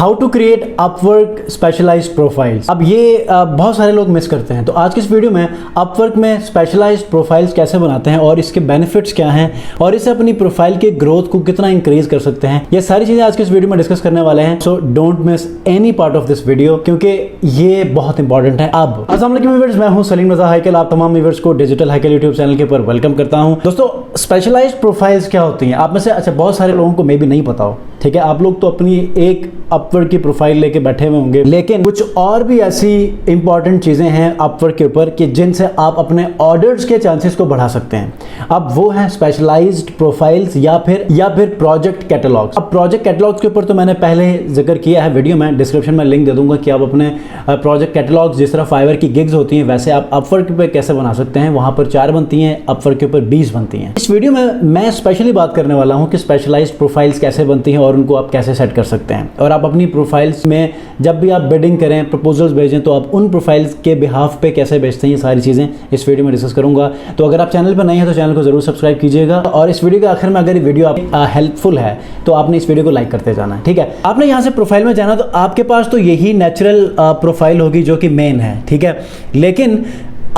How to create Upwork specialised profiles. अब ये बहुत सारे लोग मिस करते हैं, तो आज की इस वीडियो में अपवर्क में स्पेशलाइज्ड प्रोफाइल्स कैसे बनाते हैं और इसके बेनिफिट्स क्या हैं और इससे अपनी प्रोफाइल के ग्रोथ को कितना इंक्रीज कर सकते हैं, ये सारी चीजें आज की इस वीडियो में डिस्कस करने वाले हैं। So don't miss any part of this video क्योंकि ये बहुत इंपॉर्टेंट है। अब अस्सलाम वालेकुम व्यूअर्स, मैं हूं सलीम रजा हैकल। आप तमाम व्यूअर्स को डिजिटल हैकल यूट्यूब चैनल के ऊपर वेलकम करता हूं। दोस्तों, स्पेशलाइज्ड प्रोफाइल्स क्या होती हैं? आप में से बहुत सारे लोगों को मे भी नहीं पता हो, ठीक है। आप लोग तो अपनी एक अपवर्क की प्रोफाइल लेके बैठे हुए होंगे, लेकिन कुछ और भी ऐसी इंपॉर्टेंट चीजें हैं अपवर्क के ऊपर कि जिनसे आप अपने ऑर्डर्स के चांसेस को बढ़ा सकते हैं। अब वो है स्पेशलाइज्ड प्रोफाइल्स या फिर प्रोजेक्ट कैटलॉग्स। अब प्रोजेक्ट कैटलॉग्स के ऊपर तो मैंने पहले जिक्र किया है वीडियो में, डिस्क्रिप्शन में लिंक दे दूंगा कि आप अपने प्रोजेक्ट कैटलॉग्स जिस तरह फाइवर की गिग्स होती हैं वैसे आप अपवर्क पे कैसे बना सकते हैं। वहां पर 4 बनती हैं, अपवर्क के ऊपर 20 बनती हैं। इस वीडियो में मैं स्पेशली बात करने वाला हूं कि स्पेशलाइज्ड प्रोफाइल्स कैसे बनती हैं और उनको आप कैसे सेट कर सकते हैं। और आप अपनी प्रोफाइल्स में जब भी आप बिडिंग करें, प्रपोजल्स भेजें, तो आप उन प्रोफाइल्स के बिहाफ पे कैसे भेजते हैं, ये सारी चीज़ें इस वीडियो में डिस्कस करूंगा। तो अगर आप चैनल पर नए हैं तो चैनल को जरूर सब्सक्राइब कीजिएगा और इस वीडियो के आखिर में अगर ये वीडियो आप हेल्पफुल है तो आपने इस वीडियो को लाइक करते जाना है, ठीक है। आपने यहाँ से प्रोफाइल में जाना तो आपके पास तो यही नेचुरल प्रोफाइल होगी जो कि मेन है, ठीक है। लेकिन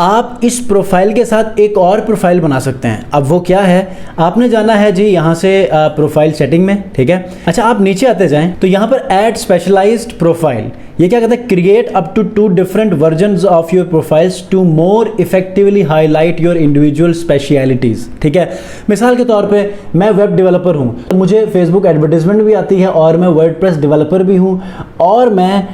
आप इस प्रोफाइल के साथ एक और प्रोफाइल बना सकते हैं। अब वो क्या है, आपने जाना है जी यहाँ से प्रोफाइल सेटिंग में, ठीक है। अच्छा, आप नीचे आते जाएं तो यहाँ पर ऐड स्पेशलाइज्ड प्रोफाइल, ये क्या कहता है, create up to 2 different versions of your profiles to more effectively highlight your individual specialties, ठीक है। मिसाल के तौर पे मैं वेब डेवलपर हूँ, मुझे फेसबुक एडवर्टीजमेंट भी आती है और मैं वर्डप्रेस डेवलपर भी हूँ और मैं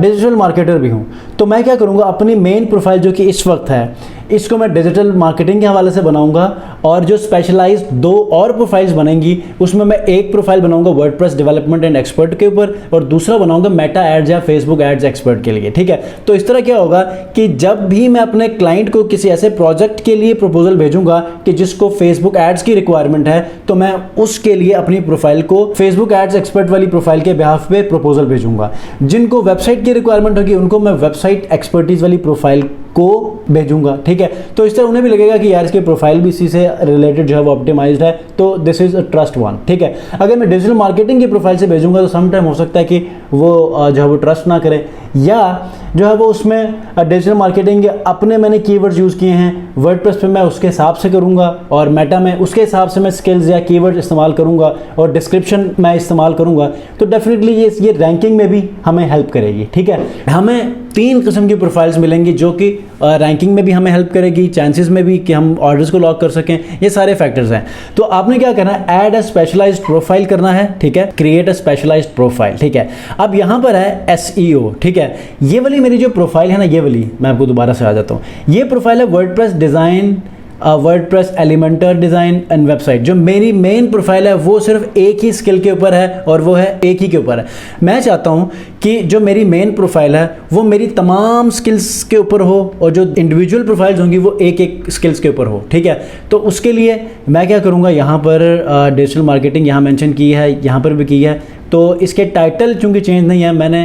डिजिटल मार्केटर भी हूँ। तो मैं क्या करूँगा, अपनी मेन प्रोफाइल जो कि इस वक्त है इसको मैं डिजिटल मार्केटिंग के हवाले से बनाऊंगा और जो स्पेशलाइज्ड 2 और प्रोफाइल्स बनेंगी उसमें मैं एक प्रोफाइल बनाऊंगा वर्डप्रेस डेवलपमेंट एंड एक्सपर्ट के ऊपर और दूसरा बनाऊंगा मेटा एड्स या फेसबुक एड्स एक्सपर्ट के लिए, ठीक है। तो इस तरह क्या होगा कि जब भी मैं अपने क्लाइंट को किसी ऐसे प्रोजेक्ट के लिए प्रपोजल भेजूंगा कि जिसको फेसबुक एड्स की रिक्वायरमेंट है, तो मैं उसके लिए अपनी प्रोफाइल को फेसबुक एड्स एक्सपर्ट वाली प्रोफाइल के बिहाफ पे प्रपोजल भेजूंगा। जिनको वेबसाइट की रिक्वायरमेंट होगी उनको मैं वेबसाइट एक्सपर्टीज वाली प्रोफाइल को भेजूंगा, ठीक है। तो इससे उन्हें भी लगेगा कि यार इसकी प्रोफाइल भी इसी से रिलेटेड जो है वो ऑप्टिमाइज्ड है, तो this is a trust one, ठीक है। अगर मैं डिजिटल मार्केटिंग की प्रोफाइल से भेजूंगा तो सम टाइम हो सकता है कि वो जो है वो ट्रस्ट ना करे या जो है वो उसमें डिजिटल मार्केटिंग के अपने मैंने कीवर्ड्स यूज़ किए हैं, वर्डप्रेस पे मैं उसके हिसाब से करूंगा और मेटा में उसके हिसाब से मैं स्किल्स या कीवर्ड्स इस्तेमाल करूंगा और डिस्क्रिप्शन मैं इस्तेमाल करूंगा, तो डेफिनेटली ये रैंकिंग में भी हमें हेल्प करेगी, ठीक है। हमें 3 किस्म की प्रोफाइल्स मिलेंगी जो कि रैंकिंग में भी हमें हेल्प करेगी, चांसेस में भी कि हम ऑर्डर्स को लॉक कर सकें, ये सारे फैक्टर्स हैं। तो आपने क्या करना है, ऐड अ स्पेशलाइज्ड प्रोफाइल करना है, ठीक है, क्रिएट अ स्पेशलाइज्ड प्रोफाइल, ठीक है। अब यहाँ पर है SEO, ठीक है। ये वाली मेरी जो प्रोफाइल है ना, ये वाली मैं आपको दोबारा से आ जाता हूँ, ये प्रोफाइल है WordPress design, WordPress Elementor design and website. जो मेरी मेन प्रोफाइल है वो सिर्फ एक ही स्किल के ऊपर है और वो है एक ही के ऊपर है। मैं चाहता हूँ कि जो मेरी मेन प्रोफाइल है वो मेरी तमाम स्किल्स के ऊपर हो और जो इंडिविजुअल प्रोफाइल्स होंगी वो एक एक स्किल्स के ऊपर हो, ठीक है। तो उसके लिए मैं क्या करूँगा, यहाँ पर डिजिटल मार्केटिंग यहाँ मेंशन की है, यहाँ पर भी की है, तो इसके टाइटल चूंकि चेंज नहीं है, मैंने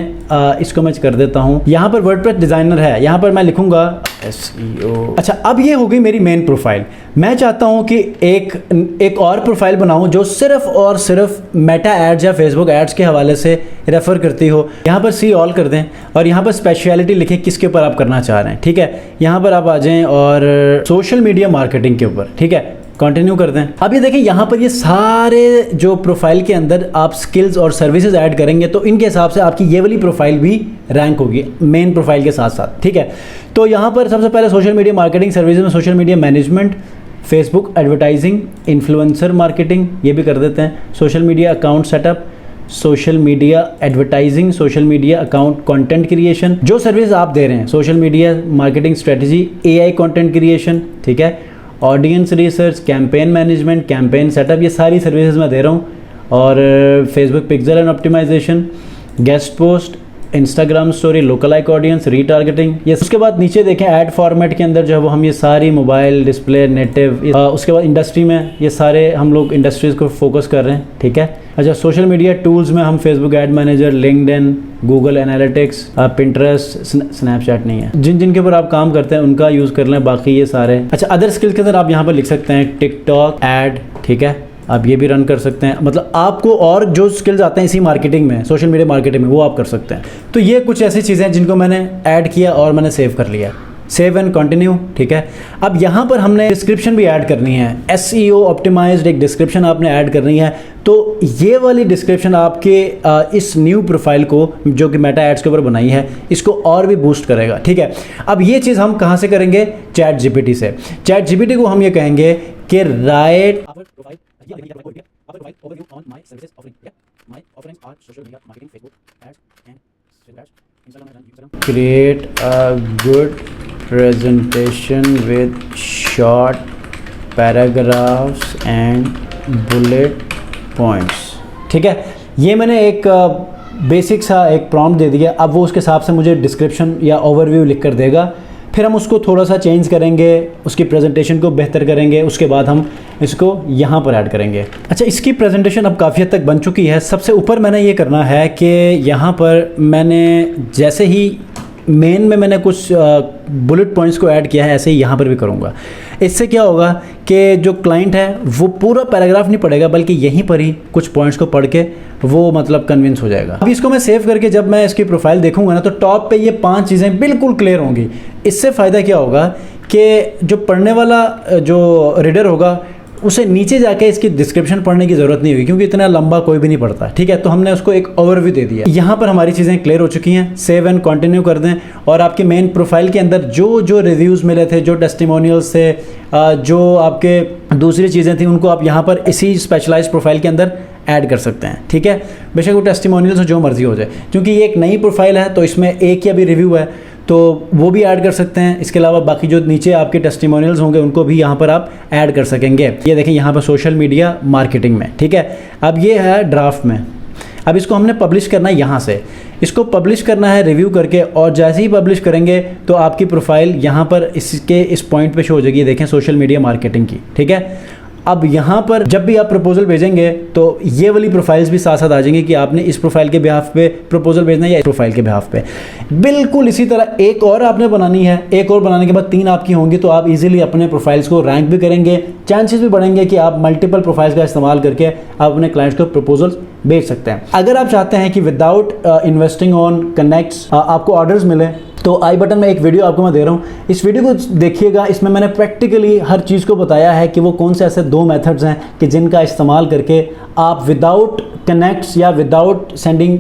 इसको मैं कर देता हूँ। यहाँ पर वर्डप्रेस डिज़ाइनर है, यहाँ पर मैं लिखूँगा SEO। अच्छा, अब ये हो गई मेरी मेन प्रोफाइल। मैं चाहता हूँ कि एक और प्रोफाइल बनाऊँ जो सिर्फ और सिर्फ मेटा एड्स या फेसबुक एड्स के हवाले से रेफ़र करती हो। यहाँ पर सी ऑल कर दें और यहाँ पर स्पेशलिटी लिखें किसके ऊपर आप करना चाह रहे हैं, ठीक है। यहाँ पर आप आ जाएँ और सोशल मीडिया मार्केटिंग के ऊपर, ठीक है, कंटिन्यू कर दें। अब ये देखिए यहाँ पर ये सारे जो प्रोफाइल के अंदर आप स्किल्स और सर्विसेज ऐड करेंगे तो इनके हिसाब से आपकी ये वाली प्रोफाइल भी रैंक होगी मेन प्रोफाइल के साथ साथ, ठीक है। तो यहाँ पर सबसे पहले सोशल मीडिया मार्केटिंग सर्विसेज में social media management, Facebook advertising, influencer marketing, ये भी कर देते हैं। Social media account setup, social media advertising, social media account content creation, जो सर्विस आप दे रहे हैं, social media marketing strategy, AI content creation, ठीक है, audience research, campaign management, campaign setup, ये सारी सर्विसेज मैं दे रहा हूँ। और Facebook pixel and optimisation, guest post, Instagram story, local like audience, retargeting, ये। उसके बाद नीचे देखें ऐड फॉर्मेट के अंदर जो है वो हम ये सारी मोबाइल डिस्प्ले, नेटिव, उसके बाद इंडस्ट्री में ये सारे हम लोग इंडस्ट्रीज़ को फोकस कर रहे हैं, ठीक है। अच्छा, सोशल मीडिया टूल्स में हम Facebook ad manager, LinkedIn, Google analytics, Pinterest, Snapchat नहीं है, जिन के ऊपर आप काम करते हैं उनका यूज़ कर लें, बाकी ये सारे। अच्छा, अदर स्किल्स के अंदर आप यहाँ पर लिख सकते हैं टिकटॉक एड, ठीक है, आप ये भी रन कर सकते हैं। मतलब आपको और जो स्किल्स आते हैं इसी मार्केटिंग में, सोशल मीडिया मार्केटिंग में, वो आप कर सकते हैं। तो ये कुछ ऐसी चीज़ें हैं जिनको मैंने ऐड किया और मैंने सेव कर लिया। सेव एंड कंटिन्यू, ठीक है। अब यहाँ पर हमने डिस्क्रिप्शन भी ऐड करनी है, SEO ऑप्टिमाइज्ड एक डिस्क्रिप्शन आपने ऐड करनी है। तो ये वाली डिस्क्रिप्शन आपके इस न्यू प्रोफाइल को जो कि मेटा एड्स के ऊपर बनाई है, इसको और भी बूस्ट करेगा, ठीक है। अब ये चीज़ हम कहाँ से करेंगे? चैट जीपीटी से। चैट जीपीटी को हम ये कहेंगे कि right create a good presentation with short paragraphs and bullet points, ठीक है। ये मैंने एक बेसिक सा एक प्रॉम्प्ट दे दिया। अब वो उसके हिसाब से मुझे डिस्क्रिप्शन या ओवरव्यू लिख कर देगा। फिर हम उसको थोड़ा सा चेंज करेंगे, उसकी प्रेजेंटेशन को बेहतर करेंगे, उसके बाद हम इसको यहाँ पर ऐड करेंगे। अच्छा, इसकी प्रेजेंटेशन अब काफ़ी हद तक बन चुकी है। सबसे ऊपर मैंने ये करना है कि यहाँ पर मैंने जैसे ही मेन में मैंने कुछ बुलेट पॉइंट्स को ऐड किया है, ऐसे ही यहाँ पर भी करूँगा। इससे क्या होगा कि जो क्लाइंट है वो पूरा पैराग्राफ नहीं पढ़ेगा, बल्कि यहीं पर ही कुछ पॉइंट्स को पढ़ के वो मतलब कन्विंस हो जाएगा। अभी इसको मैं सेव करके जब मैं इसकी प्रोफाइल देखूंगा ना, तो टॉप पे ये 5 चीज़ें बिल्कुल क्लियर होंगी। इससे फ़ायदा क्या होगा कि जो पढ़ने वाला जो रीडर होगा उसे नीचे जाके इसकी डिस्क्रिप्शन पढ़ने की ज़रूरत नहीं होगी, क्योंकि इतना लंबा कोई भी नहीं पढ़ता, ठीक है। तो हमने उसको एक ओवरव्यू दे दिया। यहाँ पर हमारी चीज़ें क्लियर हो चुकी हैं। सेव एंड कंटिन्यू कर दें और आपके मेन प्रोफाइल के अंदर जो जो रिव्यूज़ मिले थे, जो टेस्टिमोनियल्स थे, जो आपके दूसरी चीज़ें थी, उनको आप यहाँ पर इसी स्पेशलाइज्ड प्रोफाइल के अंदर ऐड कर सकते हैं, ठीक है। बेशक वो टेस्टिमोनियल्स जो मर्जी हो जाए, क्योंकि ये एक नई प्रोफाइल है तो इसमें एक या भी रिव्यू है, तो वो भी ऐड कर सकते हैं। इसके अलावा बाकी जो नीचे आपके टेस्टिमोनियल्स होंगे उनको भी यहाँ पर आप ऐड कर सकेंगे। ये देखें यहाँ पर सोशल मीडिया मार्केटिंग में, ठीक है। अब ये है ड्राफ्ट में। अब इसको हमने पब्लिश करना है यहाँ से। इसको पब्लिश करना है रिव्यू करके, और जैसे ही पब्लिश करेंगे तो आपकी प्रोफाइल यहाँ पर इसके इस पॉइंट पे शो हो जाएगी। देखें सोशल मीडिया मार्केटिंग की, ठीक है। अब यहाँ पर जब भी आप प्रपोजल भेजेंगे तो ये वाली प्रोफाइल्स भी साथ साथ आ जाएंगी कि आपने इस प्रोफाइल के बिहाफ पे प्रपोजल भेजना है या इस प्रोफाइल के बिहाफ पे। बिल्कुल इसी तरह एक और आपने बनानी है। एक और बनाने के बाद 3 आपकी होंगी, तो आप इजीली अपने प्रोफाइल्स को रैंक भी करेंगे। चांसेस भी बढ़ेंगे कि आप मल्टीपल प्रोफाइल्स का इस्तेमाल करके आप अपने क्लाइंट्स को प्रपोजल्स भेज सकते हैं। अगर आप चाहते हैं कि विदाउट इन्वेस्टिंग ऑन कनेक्ट्स आपको ऑर्डर्स मिले, तो आई बटन में एक वीडियो आपको मैं दे रहा हूँ, इस वीडियो को देखिएगा। इसमें मैंने प्रैक्टिकली हर चीज़ को बताया है कि वो कौन से ऐसे 2 मेथड्स हैं कि जिनका इस्तेमाल करके आप विदाउट कनेक्ट्स या without sending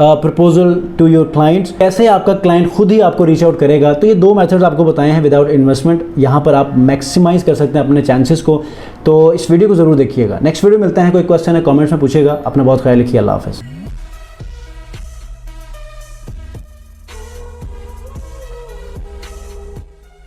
proposal to your clients, कैसे आपका क्लाइंट खुद ही आपको रीच आउट करेगा। तो ये 2 मेथड्स आपको बताए हैं विदाउट इन्वेस्टमेंट। यहाँ पर आप मैक्सिमाइज कर सकते हैं अपने चांसेस को। तो इस वीडियो को ज़रूर देखिएगा। नेक्स्ट वीडियो मिलते हैं। कोई क्वेश्चन है कमेंट्स में पूछेगा। अपना बहुत ख्याल रखिए। अल्लाह हाफ़िज़।